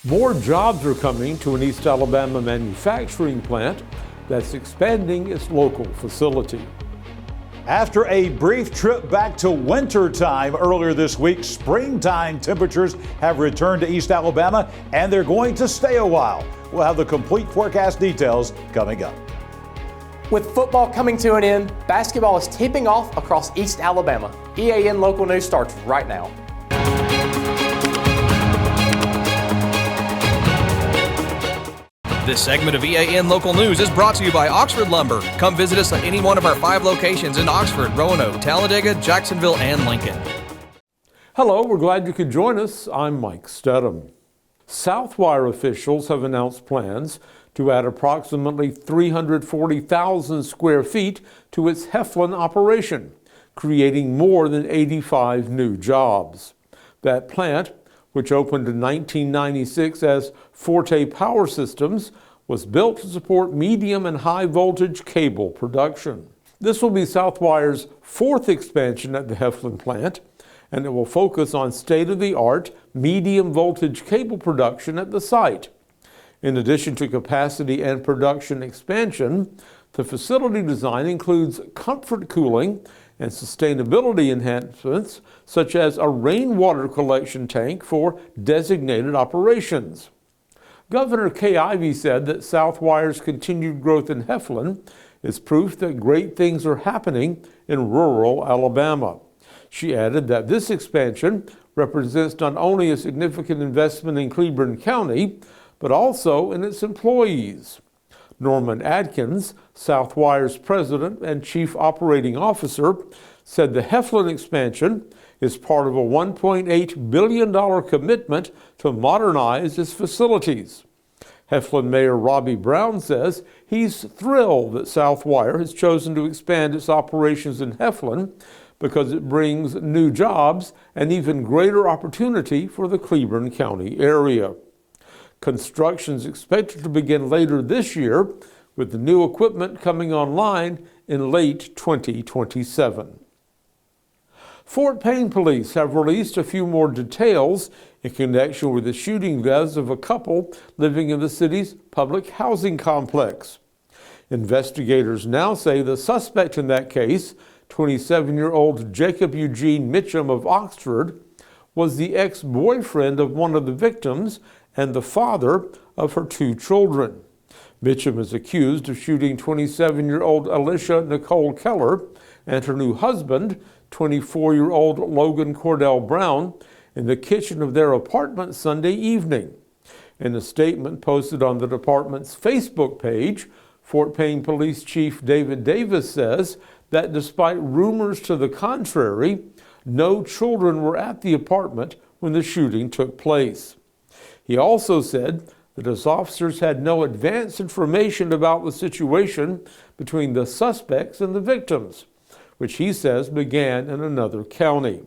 More jobs are coming to an East Alabama manufacturing plant that's expanding its local facility. After a brief trip back to winter time earlier this week, springtime temperatures have returned to East Alabama, and they're going to stay a while. We'll have the complete forecast details coming up. With football coming to an end, basketball is tipping off across East Alabama. EAN Local News starts right now. This segment of EAN Local News is brought to you by Oxford Lumber. Come visit us at any one of our 5 locations in Oxford, Roanoke, Talladega, Jacksonville, and Lincoln. Hello, we're glad you could join us. I'm Mike Stedham. Southwire officials have announced plans to add approximately 340,000 square feet to its Heflin operation, creating more than 85 new jobs. That plant, which opened in 1996 as Forte Power Systems, was built to support medium and high voltage cable production. This will be Southwire's 4th expansion at the Heflin plant, and it will focus on state-of-the-art medium voltage cable production at the site. In addition to capacity and production expansion, the facility design includes comfort cooling and sustainability enhancements, such as a rainwater collection tank for designated operations. Governor Kay Ivey said that Southwire's continued growth in Heflin is proof that great things are happening in rural Alabama. She added that this expansion represents not only a significant investment in Cleburne County, but also in its employees. Norman Adkins, Southwire's president and chief operating officer, said the Heflin expansion is part of a $1.8 billion commitment to modernize its facilities. Heflin Mayor Robbie Brown says he's thrilled that Southwire has chosen to expand its operations in Heflin because it brings new jobs and even greater opportunity for the Cleburne County area. Construction is expected to begin later this year, with the new equipment coming online in late 2027. Fort Payne police have released a few more details in connection with the shooting deaths of a couple living in the city's public housing complex. Investigators now say the suspect in that case, 27-year-old Jacob Eugene Mitchum of Oxford, was the ex-boyfriend of one of the victims and the father of her 2 children. Mitchum is accused of shooting 27-year-old Alicia Nicole Keller and her new husband, 24-year-old Logan Cordell Brown, in the kitchen of their apartment Sunday evening. In a statement posted on the department's Facebook page, Fort Payne Police Chief David Davis says that despite rumors to the contrary, no children were at the apartment when the shooting took place. He also said that his officers had no advance information about the situation between the suspects and the victims, which he says began in another county.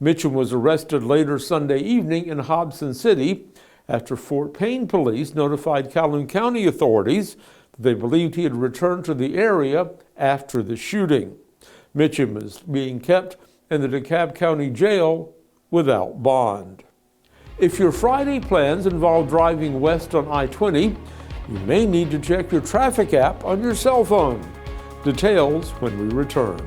Mitchum was arrested later Sunday evening in Hobson City after Fort Payne police notified Calhoun County authorities that they believed he had returned to the area after the shooting. Mitchum is being kept in the DeKalb County Jail without bond. If your Friday plans involve driving west on I-20, you may need to check your traffic app on your cell phone. Details when we return.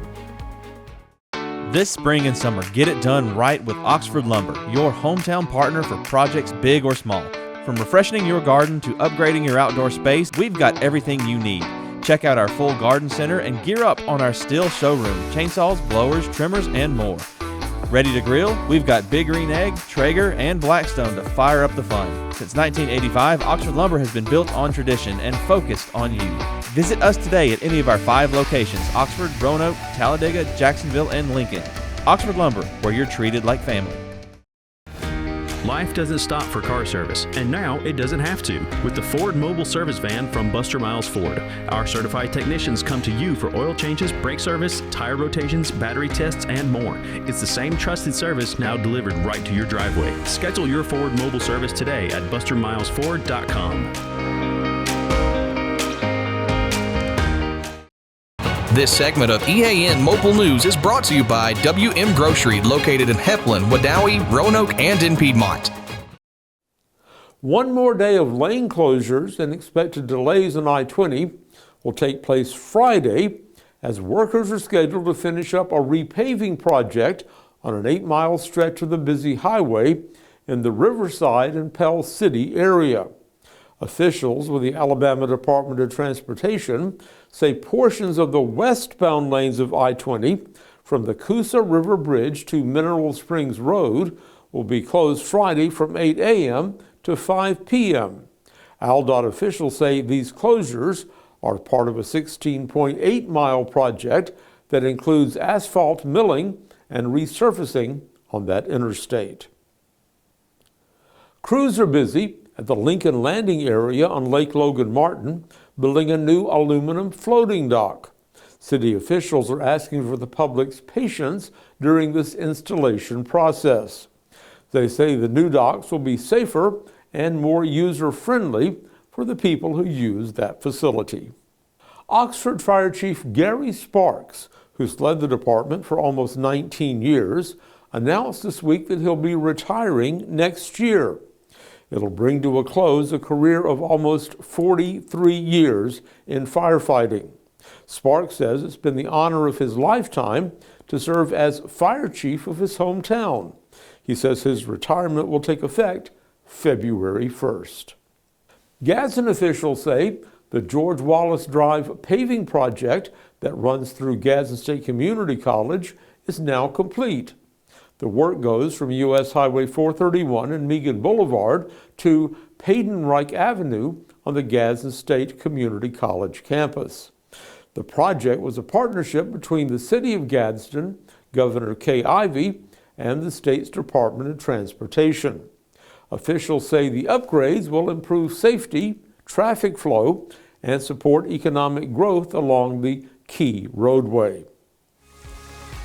This spring and summer, get it done right with Oxford Lumber, your hometown partner for projects big or small. From refreshing your garden to upgrading your outdoor space, we've got everything you need. Check out our full garden center and gear up on our Stihl showroom, chainsaws, blowers, trimmers, and more. Ready to grill? We've got Big Green Egg, Traeger, and Blackstone to fire up the fun. Since 1985, Oxford Lumber has been built on tradition and focused on you. Visit us today at any of our 5 locations: Oxford, Roanoke, Talladega, Jacksonville, and Lincoln. Oxford Lumber, where you're treated like family. Life doesn't stop for car service, and now it doesn't have to. With the Ford Mobile Service Van from Buster Miles Ford, our certified technicians come to you for oil changes, brake service, tire rotations, battery tests, and more. It's the same trusted service now delivered right to your driveway. Schedule your Ford Mobile service today at bustermilesford.com. This segment of EAN Mobile News is brought to you by WM Grocery, located in Heflin, Wadowee, Roanoke, and in Piedmont. One more day of lane closures and expected delays on I-20 will take place Friday as workers are scheduled to finish up a repaving project on an 8-mile stretch of the busy highway in the Riverside and Pell City area. Officials with the Alabama Department of Transportation say portions of the westbound lanes of I-20 from the Coosa River Bridge to Mineral Springs Road will be closed Friday from 8 a.m. to 5 p.m. ALDOT officials say these closures are part of a 16.8-mile project that includes asphalt milling and resurfacing on that interstate. Crews are busy at the Lincoln Landing area on Lake Logan Martin, building a new aluminum floating dock. City officials are asking for the public's patience during this installation process. They say the new docks will be safer and more user-friendly for the people who use that facility. Oxford Fire Chief Gary Sparks, who's led the department for almost 19 years, announced this week that he'll be retiring next year. It'll bring to a close a career of almost 43 years in firefighting. Sparks says it's been the honor of his lifetime to serve as fire chief of his hometown. He says his retirement will take effect February 1st. Gadsden officials say the George Wallace Drive paving project that runs through Gadsden State Community College is now complete. The work goes from U.S. Highway 431 and Meagan Boulevard to Payden-Reich Avenue on the Gadsden State Community College campus. The project was a partnership between the City of Gadsden, Governor Kay Ivey, and the state's Department of Transportation. Officials say the upgrades will improve safety, traffic flow, and support economic growth along the key roadway.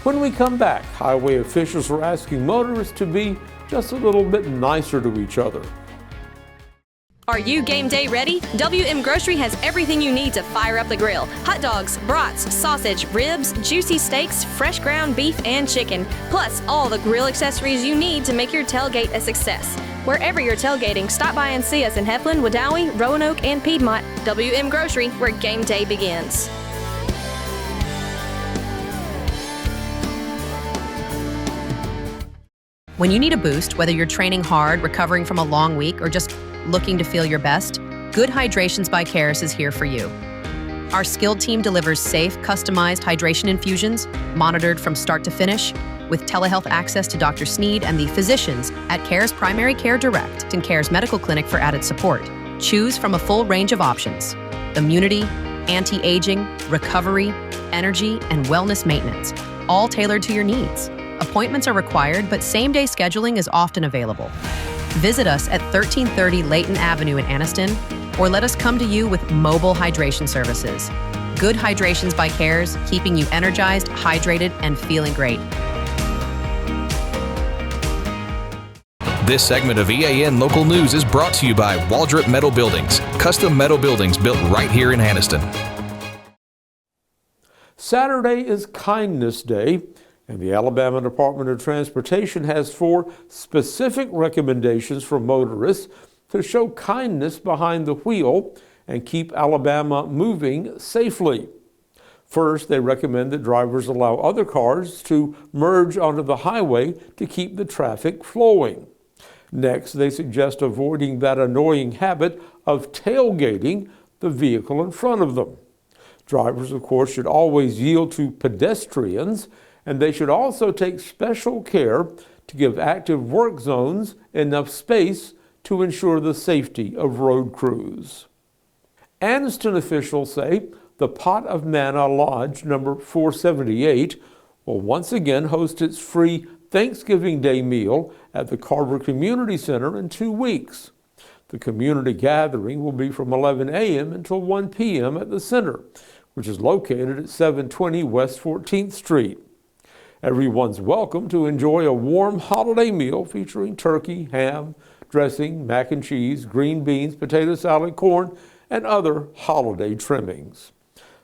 When we come back, highway officials are asking motorists to be just a little bit nicer to each other. Are you game day ready? WM Grocery has everything you need to fire up the grill. Hot dogs, brats, sausage, ribs, juicy steaks, fresh ground beef and chicken, plus all the grill accessories you need to make your tailgate a success. Wherever you're tailgating, stop by and see us in Heflin, Wadowee, Roanoke, and Piedmont. WM Grocery, where game day begins. When you need a boost, whether you're training hard, recovering from a long week, or just looking to feel your best, Good Hydrations by Caris is here for you. Our skilled team delivers safe, customized hydration infusions, monitored from start to finish, with telehealth access to Dr. Sneed and the physicians at Caris Primary Care Direct and Caris Medical Clinic for added support. Choose from a full range of options: immunity, anti-aging, recovery, energy, and wellness maintenance, all tailored to your needs. Appointments are required, but same-day scheduling is often available. Visit us at 1330 Layton Avenue in Anniston, or let us come to you with mobile hydration services. Good Hydrations by Caris, keeping you energized, hydrated, and feeling great. This segment of EAN Local News is brought to you by Waldrop Metal Buildings, custom metal buildings built right here in Anniston. Saturday is Kindness Day, and the Alabama Department of Transportation has 4 specific recommendations for motorists to show kindness behind the wheel and keep Alabama moving safely. First, they recommend that drivers allow other cars to merge onto the highway to keep the traffic flowing. Next, they suggest avoiding that annoying habit of tailgating the vehicle in front of them. Drivers, of course, should always yield to pedestrians, and they should also take special care to give active work zones enough space to ensure the safety of road crews. Anniston officials say the Pot of Manna Lodge number 478 will once again host its free Thanksgiving Day meal at the Carver Community Center in 2 weeks. The community gathering will be from 11 a.m. until 1 p.m. at the center, which is located at 720 West 14th Street. Everyone's welcome to enjoy a warm holiday meal featuring turkey, ham, dressing, mac and cheese, green beans, potato salad, corn, and other holiday trimmings.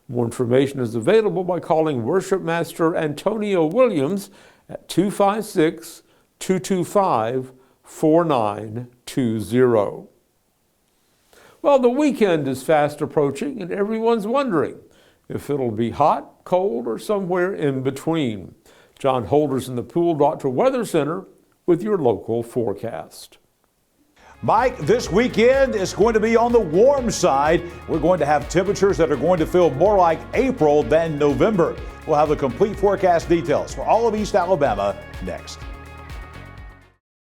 More information is available by calling Worship Master Antonio Williams at 256-225-4920. Well, the weekend is fast approaching and everyone's wondering if it'll be hot, cold, or somewhere in between. John Holder's in the Pool Doctor Weather Center with your local forecast. Mike, this weekend is going to be on the warm side. We're going to have temperatures that are going to feel more like April than November. We'll have the complete forecast details for all of East Alabama next.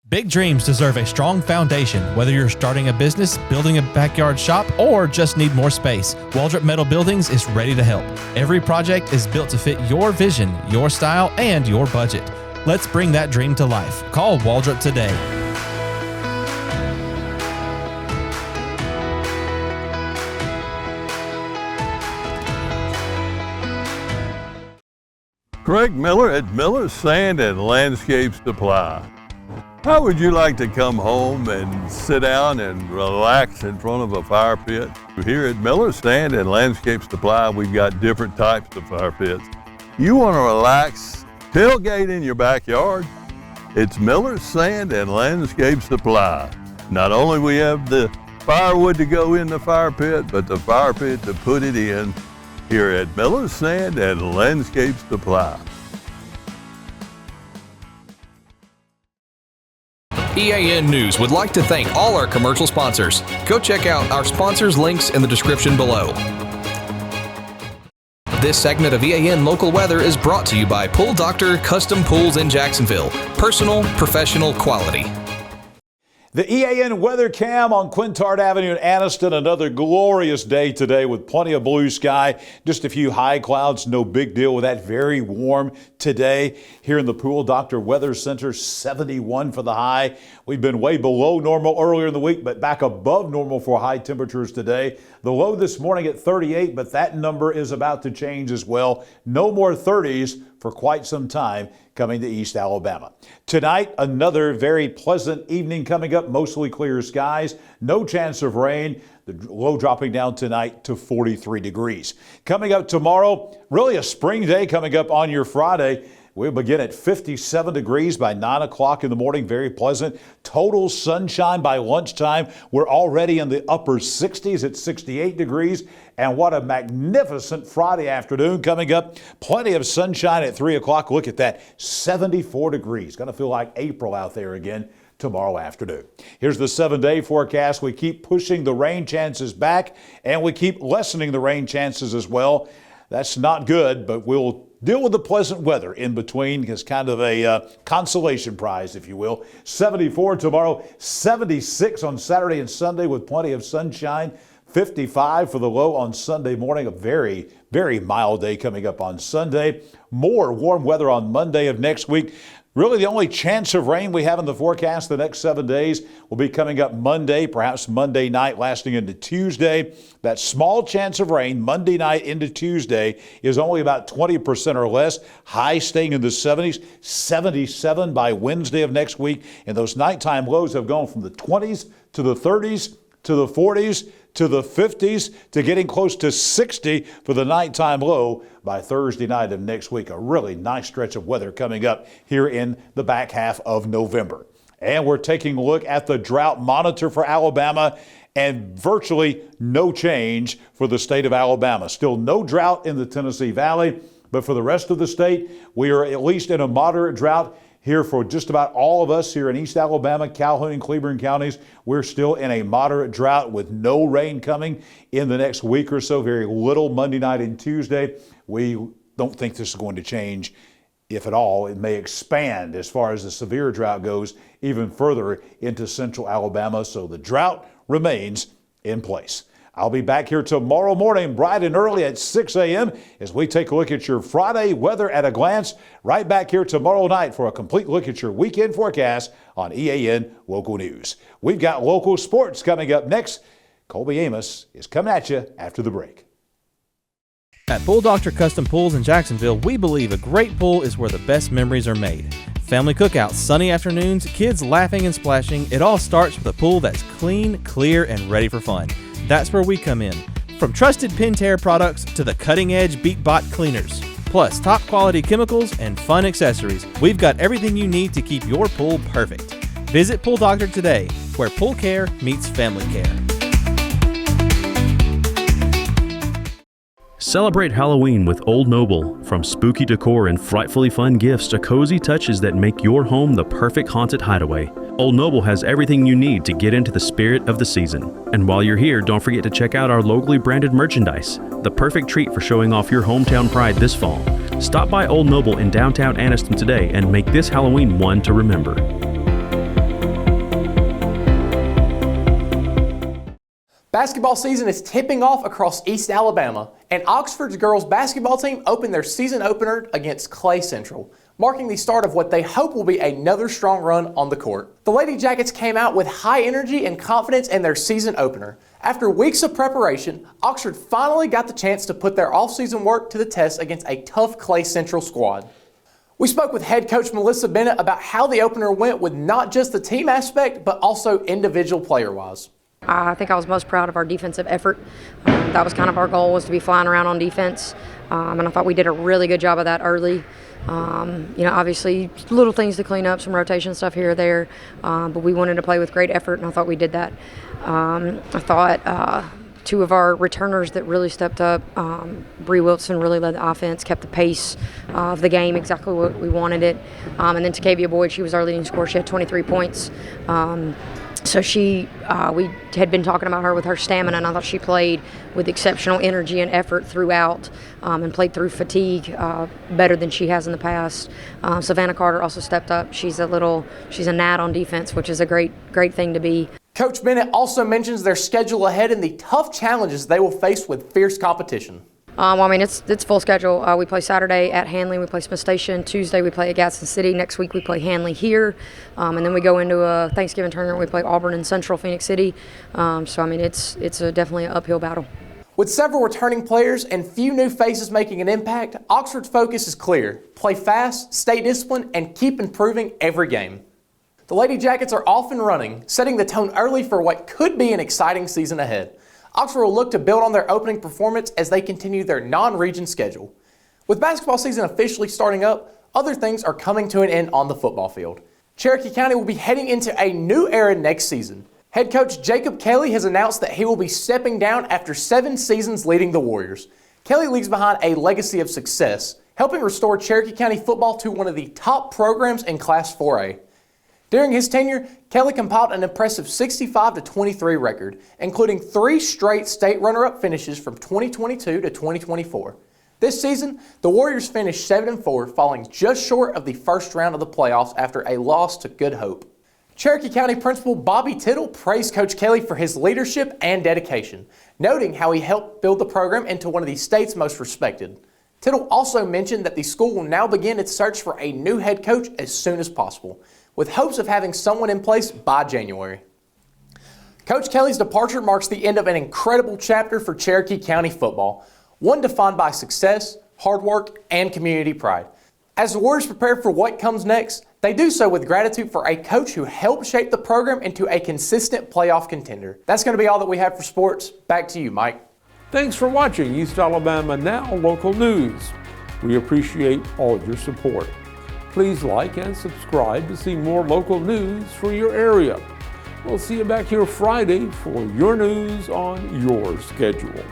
Big dreams deserve a strong foundation. Whether you're starting a business, building a backyard shop, or just need more space, Waldrop Metal Buildings is ready to help. Every project is built to fit your vision, your style, and your budget. Let's bring that dream to life. Call Waldrop today. Craig Miller at Miller's Sand and Landscape Supply. How would you like to come home and sit down and relax in front of a fire pit? Here at Miller's Sand and Landscape Supply, we've got different types of fire pits. You want to relax, tailgate in your backyard? It's Miller's Sand and Landscape Supply. Not only we have the firewood to go in the fire pit, but the fire pit to put it in here at Miller's Sand and Landscape Supply. EAN News would like to thank all our commercial sponsors. Go check out our sponsors' links in the description below. This segment of EAN Local Weather is brought to you by Pool Doctor Custom Pools in Jacksonville. Personal, professional, quality. The EAN weather cam on Quintard Avenue in Anniston. Another glorious day today with plenty of blue sky. Just a few high clouds. No big deal with that. Very warm today. Here in the Pool Doctor Weather Center, 71 for the high. We've been way below normal earlier in the week, but back above normal for high temperatures today. The low this morning at 38, but that number is about to change as well. No more 30s for quite some time coming to East Alabama. Tonight, another very pleasant evening coming up, mostly clear skies, no chance of rain. The low dropping down tonight to 43 degrees. Coming up tomorrow, really a spring day coming up on your Friday. We'll begin at 57 degrees by 9 o'clock in the morning. Very pleasant. Total sunshine by lunchtime. We're already in the upper 60s at 68 degrees. And what a magnificent Friday afternoon coming up. Plenty of sunshine at 3 o'clock. Look at that. 74 degrees. Going to feel like April out there again tomorrow afternoon. Here's the 7-day forecast. We keep pushing the rain chances back, and we keep lessening the rain chances as well. That's not good, but we'll deal with the pleasant weather in between as kind of a consolation prize, if you will. 74 tomorrow, 76 on Saturday and Sunday with plenty of sunshine. 55 for the low on Sunday morning. A very, very mild day coming up on Sunday. More warm weather on Monday of next week. Really, the only chance of rain we have in the forecast the next 7 days will be coming up Monday, perhaps Monday night lasting into Tuesday. That small chance of rain Monday night into Tuesday is only about 20% or less. High staying in the 70s, 77 by Wednesday of next week. And those nighttime lows have gone from the 20s to the 30s to the 40s to the 50s to getting close to 60 for the nighttime low by Thursday night of next week. A really nice stretch of weather coming up here in the back half of November. And we're taking a look at the drought monitor for Alabama, and virtually no change for the state of Alabama. Still no drought in the Tennessee Valley, but for the rest of the state, we are at least in a moderate drought. Here for just about all of us here in East Alabama, Calhoun, and Cleburne counties, we're still in a moderate drought with no rain coming in the next week or so. Very little Monday night and Tuesday. We don't think this is going to change, if at all. It may expand as far as the severe drought goes even further into central Alabama. So the drought remains in place. I'll be back here tomorrow morning, bright and early at 6 a.m. as we take a look at your Friday weather at a glance. Right back here tomorrow night for a complete look at your weekend forecast on EAN Local News. We've got local sports coming up next. Colby Amos is coming at you after the break. At Pool Doctor Custom Pools in Jacksonville, we believe a great pool is where the best memories are made. Family cookouts, sunny afternoons, kids laughing and splashing, it all starts with a pool that's clean, clear, and ready for fun. That's where we come in. From trusted Pentair products to the cutting-edge BeatBot cleaners, plus top quality chemicals and fun accessories, we've got everything you need to keep your pool perfect. Visit Pool Doctor today, where pool care meets family care. Celebrate Halloween with Old Noble. From spooky decor and frightfully fun gifts to cozy touches that make your home the perfect haunted hideaway, Old Noble has everything you need to get into the spirit of the season. And while you're here, don't forget to check out our locally branded merchandise, the perfect treat for showing off your hometown pride this fall. Stop by Old Noble in downtown Anniston today and make this Halloween one to remember. Basketball season is tipping off across East Alabama, and Oxford's girls basketball team opened their season opener against Clay Central, marking the start of what they hope will be another strong run on the court. The Lady Jackets came out with high energy and confidence in their season opener. After weeks of preparation, Oxford finally got the chance to put their off-season work to the test against a tough Clay Central squad. We spoke with head coach Melissa Bennett about how the opener went with not just the team aspect, but also individual player-wise. I think I was most proud of our defensive effort. That was kind of our goal, was to be flying around on defense, and I thought we did a really good job of that early. Obviously little things to clean up, some rotation stuff here or there, but we wanted to play with great effort, and I thought we did that. I thought two of our returners that really stepped up, Bree Wilson really led the offense, kept the pace of the game exactly what we wanted it, and then Takavia Boyd, she was our leading scorer. She had 23 points. So we had been talking about her with her stamina, and I thought she played with exceptional energy and effort throughout, and played through fatigue better than she has in the past. Savannah Carter also stepped up. She's a gnat on defense, which is a great thing to be. Coach Bennett also mentions their schedule ahead and the tough challenges they will face with fierce competition. It's full schedule. We play Saturday at Hanley. We play Smith Station. Tuesday we play at Gadsden City. Next week we play Hanley here, and then we go into a Thanksgiving tournament. We play Auburn and Central Phoenix City. It's definitely an uphill battle. With several returning players and few new faces making an impact, Oxford's focus is clear: play fast, stay disciplined, and keep improving every game. The Lady Jackets are off and running, setting the tone early for what could be an exciting season ahead. Oxford will look to build on their opening performance as they continue their non-region schedule. With basketball season officially starting up, other things are coming to an end on the football field. Cherokee County will be heading into a new era next season. Head coach Jacob Kelley has announced that he will be stepping down after 7 seasons leading the Warriors. Kelley leaves behind a legacy of success, helping restore Cherokee County football to one of the top programs in Class 4A. During his tenure, Kelley compiled an impressive 65-23 record, including 3 straight state runner-up finishes from 2022 to 2024. This season, the Warriors finished 7-4, falling just short of the first round of the playoffs after a loss to Good Hope. Cherokee County Principal Bobby Tittle praised Coach Kelley for his leadership and dedication, noting how he helped build the program into one of the state's most respected. Tittle also mentioned that the school will now begin its search for a new head coach as soon as possible, with hopes of having someone in place by January. Coach Kelley's departure marks the end of an incredible chapter for Cherokee County football, one defined by success, hard work, and community pride. As the Warriors prepare for what comes next, they do so with gratitude for a coach who helped shape the program into a consistent playoff contender. That's going to be all that we have for sports. Back to you, Mike. Thanks for watching East Alabama Now Local News. We appreciate all your support. Please like and subscribe to see more local news for your area. We'll see you back here Friday for your news on your schedule.